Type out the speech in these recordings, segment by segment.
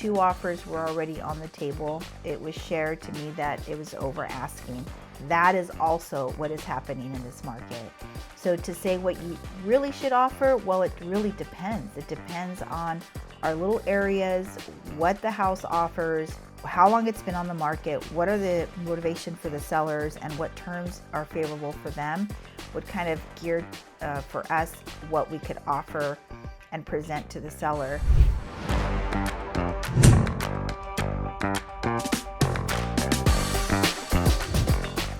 2 offers were already on the table. It was shared to me that it was over asking. That is also what is happening in this market. So to say what you really should offer, well, it really depends. It depends on our little areas, what the house offers, how long it's been on the market, what are the motivation for the sellers, and what terms are favorable for them, would kind of geared for us what we could offer and present to the seller.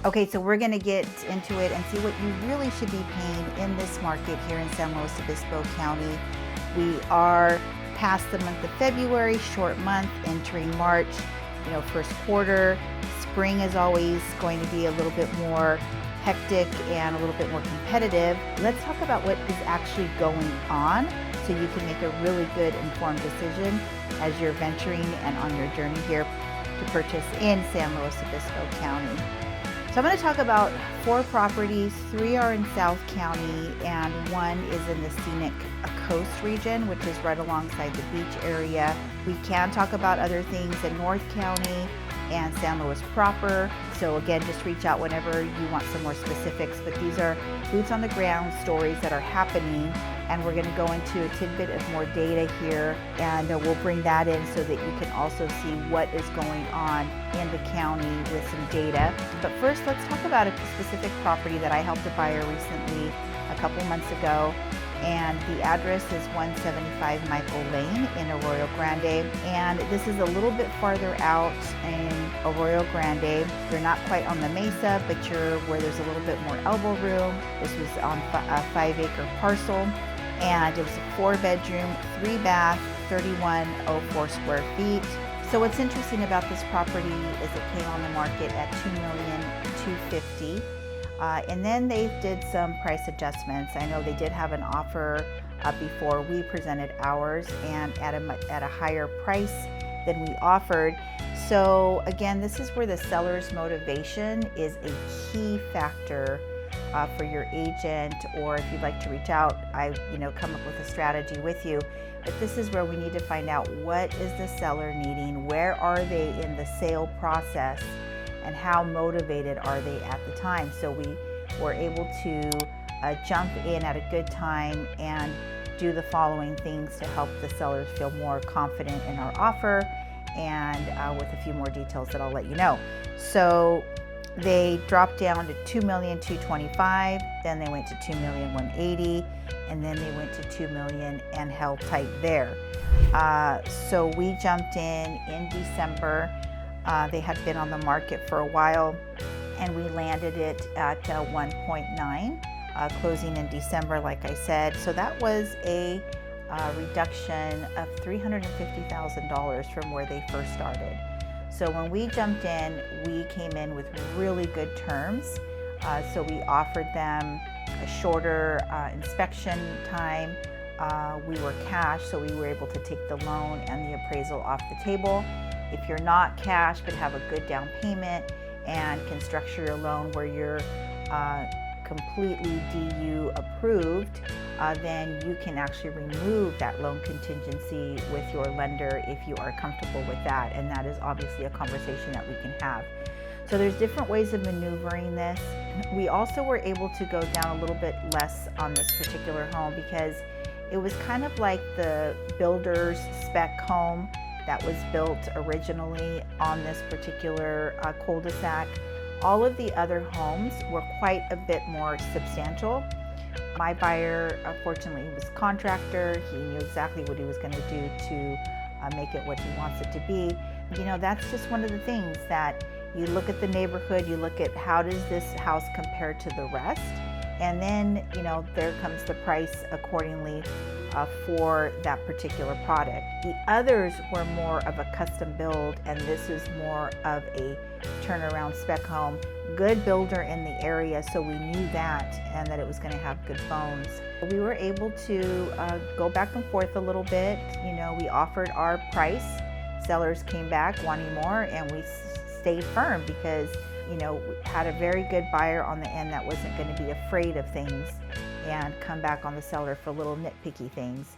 Okay, so we're gonna get into it and see what you really should be paying in this market here in San Luis Obispo County. We are past the month of February, short month, entering March, first quarter. Spring is always going to be a little bit more hectic and a little bit more competitive. Let's talk about what is actually going on so you can make a really good informed decision as you're venturing and on your journey here to purchase in San Luis Obispo County. So I'm going to talk about 4 properties. 3 are in South County and 1 is in the scenic coast region, which is right alongside the beach area. We can talk about other things in North County and San Luis proper. So again, just reach out whenever you want some more specifics, but these are boots on the ground stories that are happening, and we're going to go into a tidbit of more data here, and we'll bring that in so that you can also see what is going on in the county with some data. But first, let's talk about a specific property that I helped a buyer recently a couple months ago, and the address is 175 Michael Lane in Arroyo Grande, and this is a little bit farther out in Arroyo Grande. You're not quite on the mesa, but you're where there's a little bit more elbow room. This was on a 5-acre parcel, and it was a 4-bedroom, 3-bath, 3104 square feet. So what's interesting about this property is it came on the market at $2,250,000. And then they did some price adjustments. I know they did have an offer before we presented ours, and at a higher price than we offered. So again, this is where the seller's motivation is a key factor for your agent, or if you'd like to reach out, I come up with a strategy with you. But this is where we need to find out, what is the seller needing? Where are they in the sale process? And how motivated are they at the time? So we were able to jump in at a good time and do the following things to help the sellers feel more confident in our offer, and with a few more details that I'll let you know. So they dropped down to $2,225,000, then they went to $2,180,000, and then they went to $2 million and held tight there. So we jumped in December. They had been on the market for a while, and we landed it at 1.9, closing in December, like I said. So that was a reduction of $350,000 from where they first started. So when we jumped in, we came in with really good terms. So we offered them a shorter inspection time. We were cash, so we were able to take the loan and the appraisal off the table. If you're not cash but have a good down payment and can structure your loan where you're completely DU approved, then you can actually remove that loan contingency with your lender if you are comfortable with that, and that is obviously a conversation that we can have. So there's different ways of maneuvering this. We also were able to go down a little bit less on this particular home because it was kind of like the builder's spec home that was built originally on this particular cul-de-sac. All of the other homes were quite a bit more substantial. My buyer, fortunately, he was a contractor. He knew exactly what he was going to do to make it what he wants it to be. That's just one of the things that you look at the neighborhood, you look at how does this house compare to the rest, and then, there comes the price accordingly for that particular product. The others were more of a custom build, and this is more of a turnaround spec home. Good builder in the area, so we knew that, and that it was going to have good bones. We were able to go back and forth a little bit. We offered our price. Sellers came back wanting more, and we stayed firm because we had a very good buyer on the end that wasn't going to be afraid of things and come back on the seller for little nitpicky things.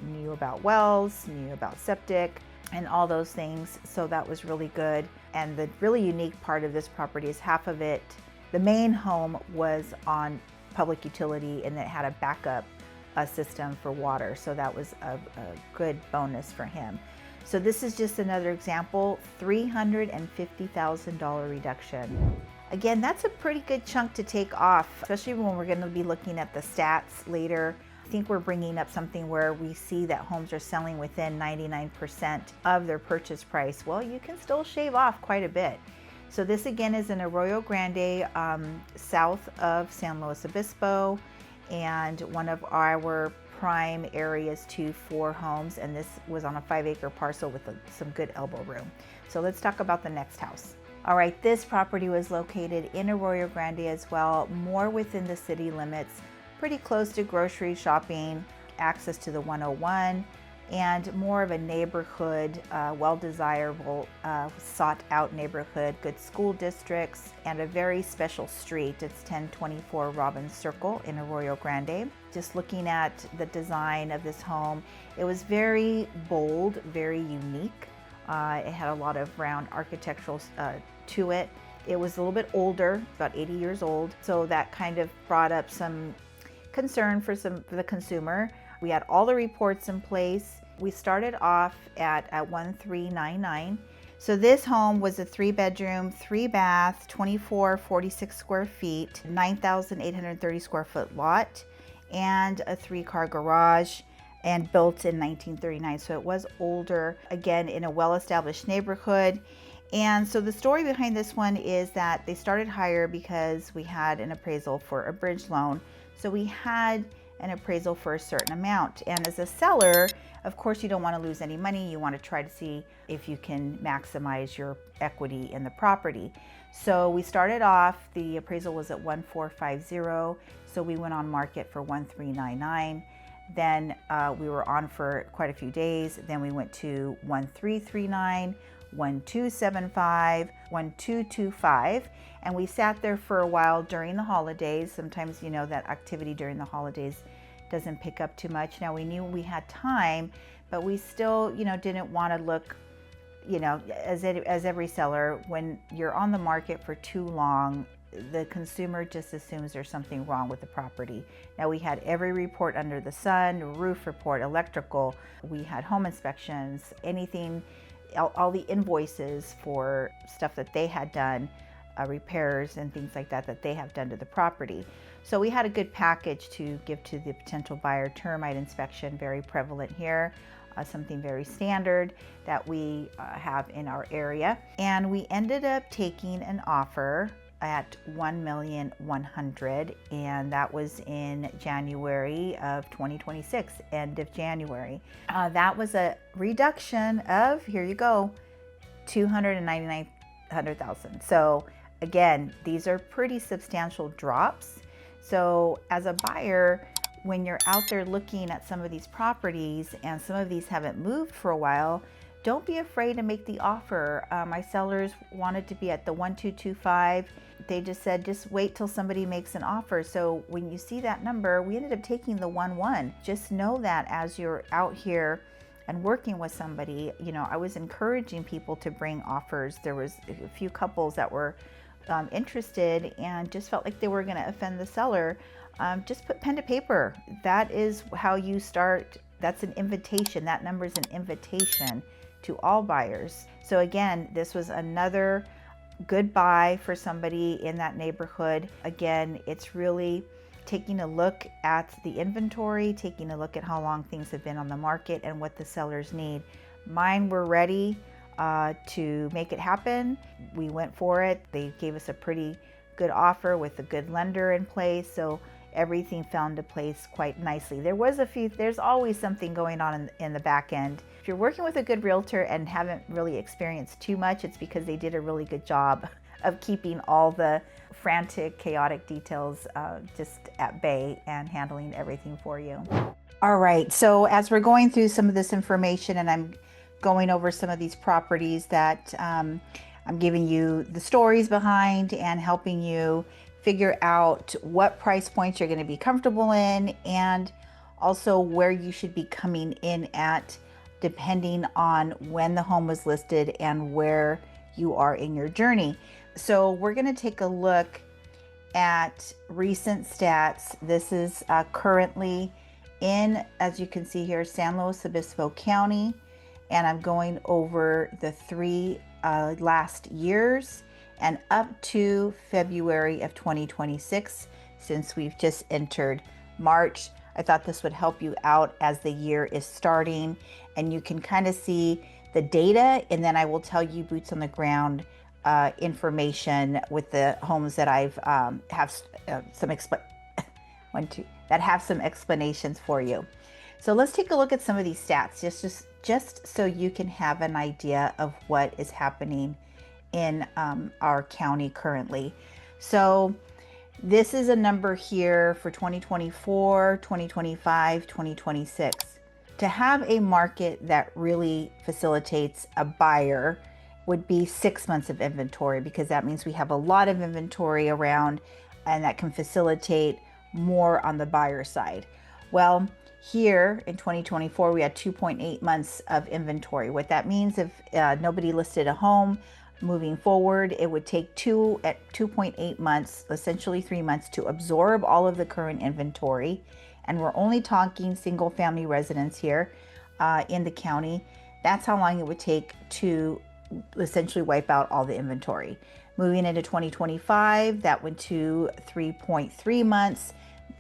Knew about wells, knew about septic. and all those things. So that was really good. And the really unique part of this property is half of it, the main home was on public utility, and it had a backup system for water. So that was a good bonus for him. So this is just another example, $350,000 reduction. Again, that's a pretty good chunk to take off, especially when we're going to be looking at the stats later. I think we're bringing up something where we see that homes are selling within 99% of their purchase price. Well, you can still shave off quite a bit. So this again is in Arroyo Grande, south of San Luis Obispo, and one of our prime areas for homes. And this was on a 5-acre parcel with some good elbow room. So let's talk about the next house. All right, this property was located in Arroyo Grande as well, more within the city limits, pretty close to grocery shopping, access to the 101, and more of a neighborhood, well-desirable, sought-out neighborhood, good school districts, and a very special street. It's 1024 Robbins Circle in Arroyo Grande. Just looking at the design of this home, it was very bold, very unique. It had a lot of round architectural to it. It was a little bit older, about 80 years old, so that kind of brought up some concern for the consumer. We had all the reports in place. We started off at 1399. So this home was a 3-bedroom, 3-bath, 2446 square feet, 9,830 square foot lot, and a 3-car garage, and built in 1939. So it was older, again, in a well-established neighborhood. And so the story behind this one is that they started higher because we had an appraisal for a bridge loan. So we had an appraisal for a certain amount. And as a seller, of course, you don't want to lose any money. You want to try to see if you can maximize your equity in the property. So we started off, the appraisal was at 1450. So we went on market for 1399. Then we were on for quite a few days. Then we went to 1339, 1275, 1225, and we sat there for a while during the holidays. Sometimes, you know, that activity during the holidays doesn't pick up too much. Now we knew we had time, but we still, you know, didn't want to look, you know, as every seller, when you're on the market for too long, the consumer just assumes there's something wrong with the property. Now we had every report under the sun, roof report, electrical, we had home inspections, anything, all the invoices for stuff that they had done, repairs and things like that that they have done to the property. So we had a good package to give to the potential buyer. Termite inspection, very prevalent here, something very standard that we have in our area. And we ended up taking an offer at $1,100,000, and that was in January of 2026, end of January. That was a reduction of, here you go, $299,000. So again, these are pretty substantial drops. So as a buyer, when you're out there looking at some of these properties and some of these haven't moved for a while, don't be afraid to make the offer. My sellers wanted to be at the 1225. They just said, just wait till somebody makes an offer. So when you see that number, we ended up taking the 11. Just know that as you're out here and working with somebody, you know, I was encouraging people to bring offers. There was a few couples that were interested and just felt like they were going to offend the seller. Just put pen to paper. That is how you start. That's an invitation. That number is an invitation to all buyers. So again, this was another good buy for somebody in that neighborhood. Again, it's really taking a look at the inventory, taking a look at how long things have been on the market and what the sellers need. Mine were ready to make it happen. We went for it. They gave us a pretty good offer with a good lender in place. So everything fell into place quite nicely. There's always something going on in the back end. If you're working with a good realtor and haven't really experienced too much, it's because they did a really good job of keeping all the frantic, chaotic details just at bay and handling everything for you. All right, so as we're going through some of this information and I'm going over some of these properties that I'm giving you the stories behind and helping you figure out what price points you're going to be comfortable in and also where you should be coming in at depending on when the home was listed and where you are in your journey. So we're going to take a look at recent stats. This is currently in, as you can see here, San Luis Obispo County, and I'm going over the three last years and up to February of 2026, since we've just entered March. I thought this would help you out as the year is starting, and you can kind of see the data, and then I will tell you boots on the ground information with the homes that I've have some explanations for you. So let's take a look at some of these stats, just so you can have an idea of what is happening in our county currently. So this is a number here for 2024, 2025, 2026. To have a market that really facilitates a buyer would be 6 months of inventory, because that means we have a lot of inventory around, and that can facilitate more on the buyer side. Well, here in 2024, we had 2.8 months of inventory. What that means, if nobody listed a home, moving forward, it would take 2.8 months, essentially 3 months, to absorb all of the current inventory. And we're only talking single family residents here in the county. That's how long it would take to essentially wipe out all the inventory. Moving into 2025, that went to 3.3 months,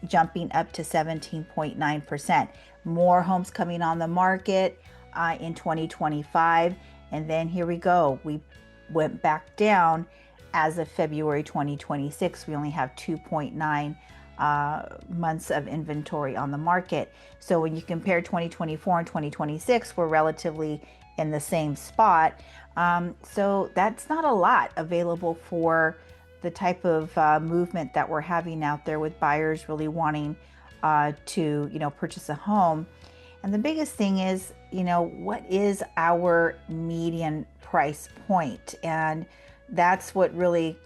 jumping up to 17.9%. More homes coming on the market in 2025. And then here we go. We went back down as of February 2026. We only have 2.9 months of inventory on the market. So when you compare 2024 and 2026, we're relatively in the same spot. So that's not a lot available for the type of movement that we're having out there, with buyers really wanting to, purchase a home. And the biggest thing is, what is our median price point? And that's what really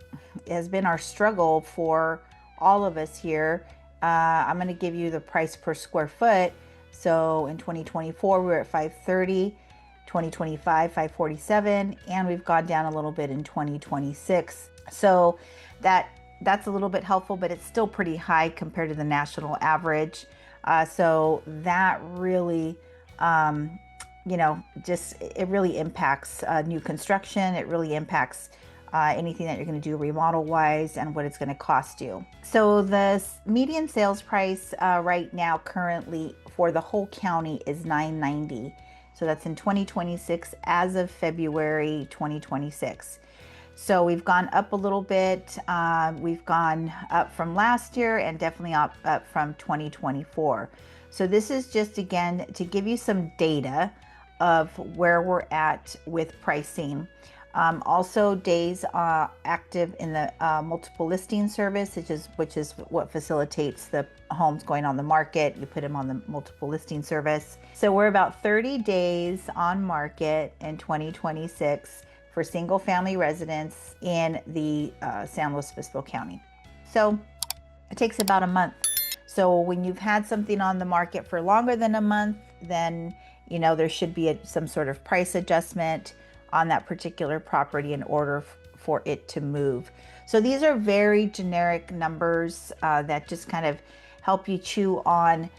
has been our struggle for all of us here. I'm going to give you the price per square foot. So in 2024, we were at $530, 2025, $547, and we've gone down a little bit in 2026. So that's a little bit helpful, but it's still pretty high compared to the national average. So that really, it really impacts new construction. It really impacts anything that you're going to do remodel wise, and what it's going to cost you. So the median sales price right now currently for the whole county is $990. So that's in 2026 as of February 2026. So we've gone up a little bit. We've gone up from last year, and definitely up from 2024. So this is just, again, to give you some data of where we're at with pricing. Also, days active in the multiple listing service, which is what facilitates the homes going on the market. You put them on the multiple listing service. So we're about 30 days on market in 2026 for single family residents in the San Luis Obispo County. So it takes about a month. So when you've had something on the market for longer than a month, then there should be some sort of price adjustment on that particular property in order for it to move. So these are very generic numbers that just kind of help you chew on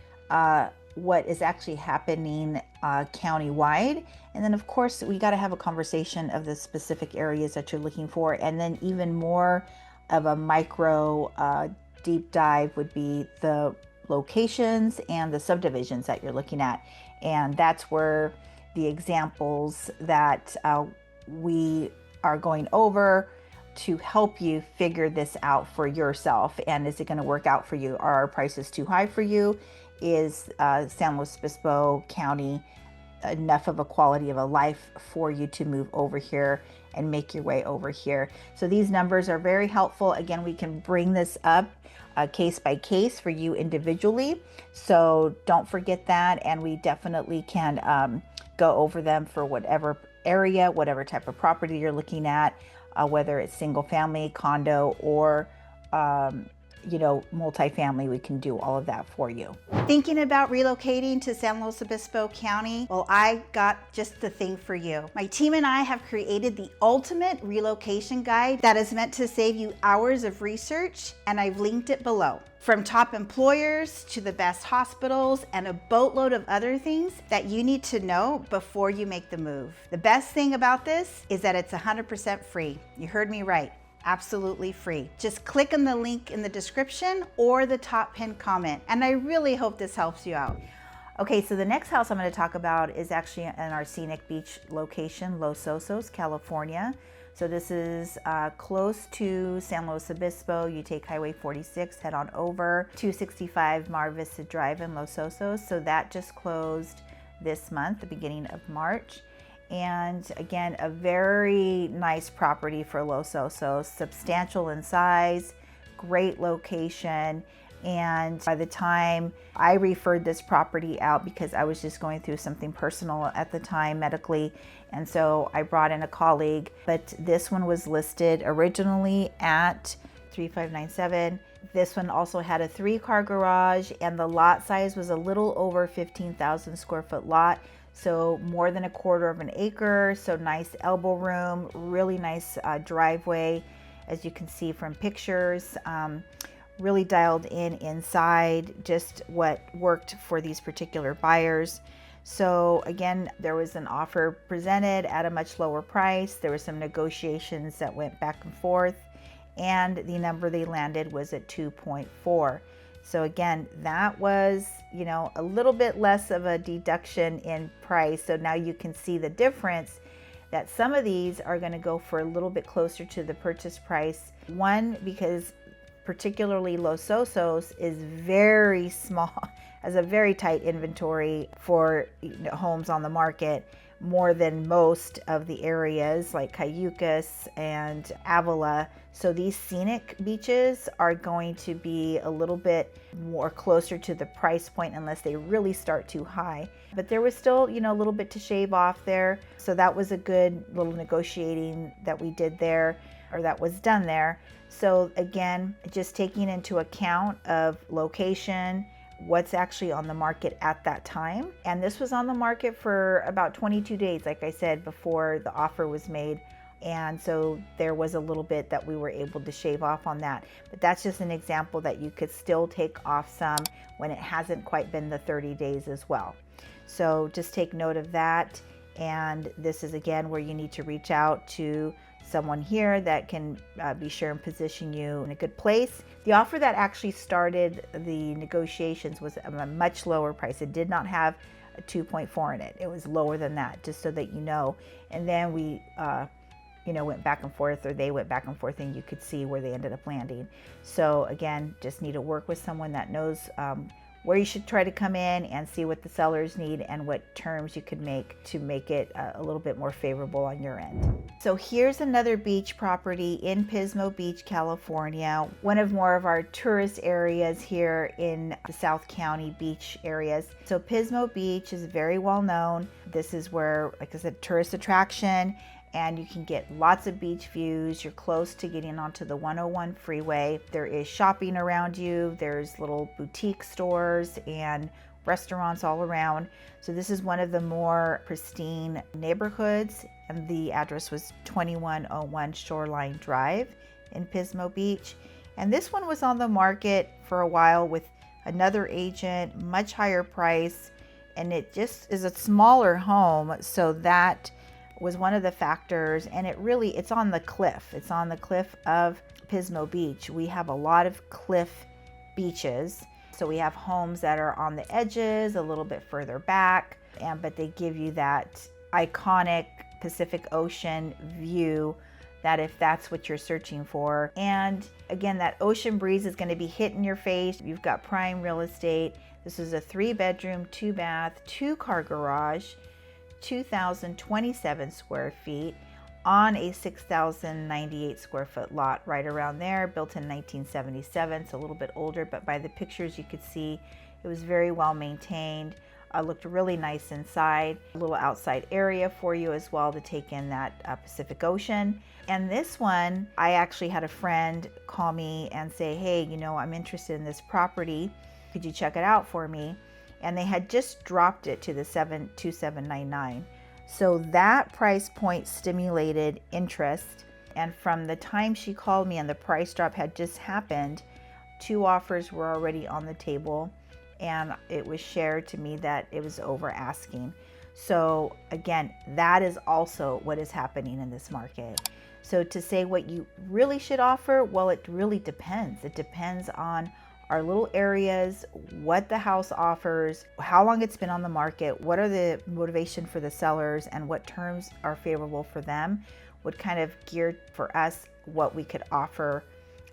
what is actually happening countywide. And then of course we got to have a conversation of the specific areas that you're looking for, and then even more of a micro deep dive would be the locations and the subdivisions that you're looking at. And that's where the examples that we are going over to help you figure this out for yourself. And is it going to work out for you? Are our prices too high for you? Is San Luis Obispo County enough of a quality of a life for you to move over here and make your way over here? So these numbers are very helpful. Again, we can bring this up case by case for you individually. So don't forget that. And we definitely can go over them for whatever area, whatever type of property you're looking at, whether it's single family, condo, or multifamily, we can do all of that for you. Thinking about relocating to San Luis Obispo County? Well, I got just the thing for you. My team and I have created the ultimate relocation guide that is meant to save you hours of research, and I've linked it below. From top employers to the best hospitals and a boatload of other things that you need to know before you make the move. The best thing about this is that it's 100% free. You heard me right. Absolutely free. Just click on the link in the description or the top pinned comment, and I really hope this helps you out. Okay, so the next house I'm going to talk about is actually in our scenic beach location, Los Osos, California. So this is close to San Luis Obispo. You take Highway 46, head on over 265 Mar Vista Drive in Los Osos. So that just closed this month, the beginning of March. And again, a very nice property for Los Osos, substantial in size, great location. And by the time I referred this property out, because I was just going through something personal at the time medically, and so I brought in a colleague, but this one was listed originally at $3,597. This one also had a 3-car garage, and the lot size was a little over 15,000 square foot lot. So more than 1/4 of an acre, so nice elbow room, really nice driveway, as you can see from pictures. Really dialed in inside, just what worked for these particular buyers. So again, there was an offer presented at a much lower price. There were some negotiations that went back and forth, and the number they landed was at 2.4. So again, that was, a little bit less of a deduction in price. So now you can see the difference, that some of these are going to go for a little bit closer to the purchase price. One, because particularly Los Osos is very small, has a very tight inventory for homes on the market, more than most of the areas like Cayucas and Avila. So these scenic beaches are going to be a little bit more closer to the price point unless they really start too high. But there was still, a little bit to shave off there. So that was a good little negotiating that we did there, or that was done there. So again, just taking into account of location, what's actually on the market at that time. And this was on the market for about 22 days, like I said, before the offer was made. And so there was a little bit that we were able to shave off on that. But that's just an example that you could still take off some when it hasn't quite been the 30 days as well. So just take note of that. And this is again where you need to reach out to someone here that can be sure and position you in a good place. The offer that actually started the negotiations was a much lower price. It did not have a 2.4 in it. It was lower than that, just so that you know. And then we went back and forth, or they went back and forth, and you could see where they ended up landing. So again, just need to work with someone that knows where you should try to come in and see what the sellers need and what terms you could make to make it a little bit more favorable on your end. So here's another beach property in Pismo Beach, California, one of more of our tourist areas here in the South County beach areas. So Pismo Beach is very well known. This is where, like I said, tourist attraction, and you can get lots of beach views. You're close to getting onto the 101 freeway. There is shopping around you. There's little boutique stores and restaurants all around. So this is one of the more pristine neighborhoods, and the address was 2101 Shoreline Drive in Pismo Beach. And this one was on the market for a while with another agent, much higher price, and it just is a smaller home, so that was one of the factors. And it's on the cliff. It's on the cliff of Pismo Beach. We have a lot of cliff beaches. So we have homes that are on the edges, a little bit further back, but they give you that iconic Pacific Ocean view, that if that's what you're searching for. And again, that ocean breeze is going to be hitting your face. You've got prime real estate. This is a 3-bedroom, 2-bath, 2-car garage, 2,027 square feet on a 6,098 square foot lot, right around there, built in 1977. It's a little bit older, but by the pictures you could see it was very well maintained. looked really nice inside. A little outside area for you as well to take in that Pacific Ocean. And this one, I actually had a friend call me and say, hey, you know, I'm interested in this property. Could you check it out for me? And they had just dropped it to the $2799. So that price point stimulated interest. And from the time she called me and the price drop had just happened, 2 offers were already on the table, and it was shared to me that it was over asking. So again, that is also what is happening in this market. So to say what you really should offer, well, it really depends. It depends on our little areas, what the house offers, how long it's been on the market, what are the motivation for the sellers, and what terms are favorable for them, would kind of geared for us what we could offer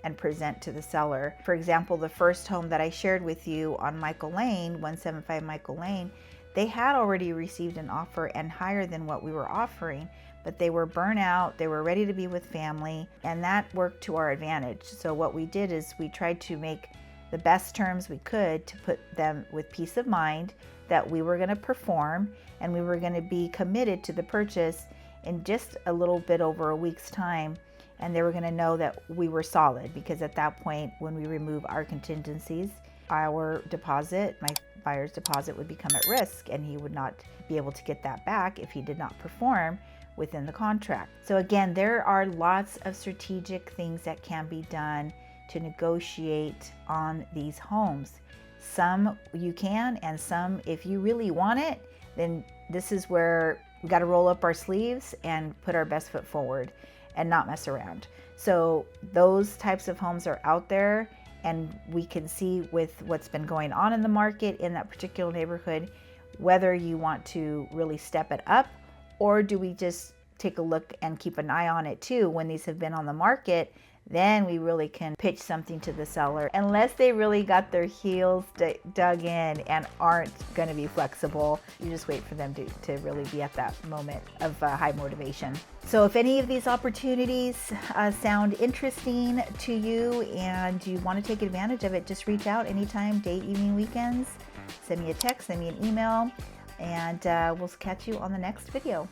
and present to the seller. For example, the first home that I shared with you on Michael Lane, 175 Michael Lane, they had already received an offer and higher than what we were offering, but they were burnt out, they were ready to be with family, and that worked to our advantage. So what we did is we tried to make the best terms we could to put them with peace of mind that we were going to perform and we were going to be committed to the purchase in just a little bit over a week's time. And they were going to know that we were solid, because at that point, when we remove our contingencies, our deposit, my buyer's deposit, would become at risk, and he would not be able to get that back if he did not perform within the contract. So again, there are lots of strategic things that can be done to negotiate on these homes. Some you can, and some, if you really want it, then this is where we got to roll up our sleeves and put our best foot forward and not mess around. So those types of homes are out there, and we can see with what's been going on in the market in that particular neighborhood, whether you want to really step it up, or do we just take a look and keep an eye on it too when these have been on the market. Then we really can pitch something to the seller, unless they really got their heels dug in and aren't going to be flexible. You just wait for them to really be at that moment of high motivation. So if any of these opportunities sound interesting to you and you want to take advantage of it, just reach out anytime, day, evening, weekends. Send me a text, send me an email, and we'll catch you on the next video.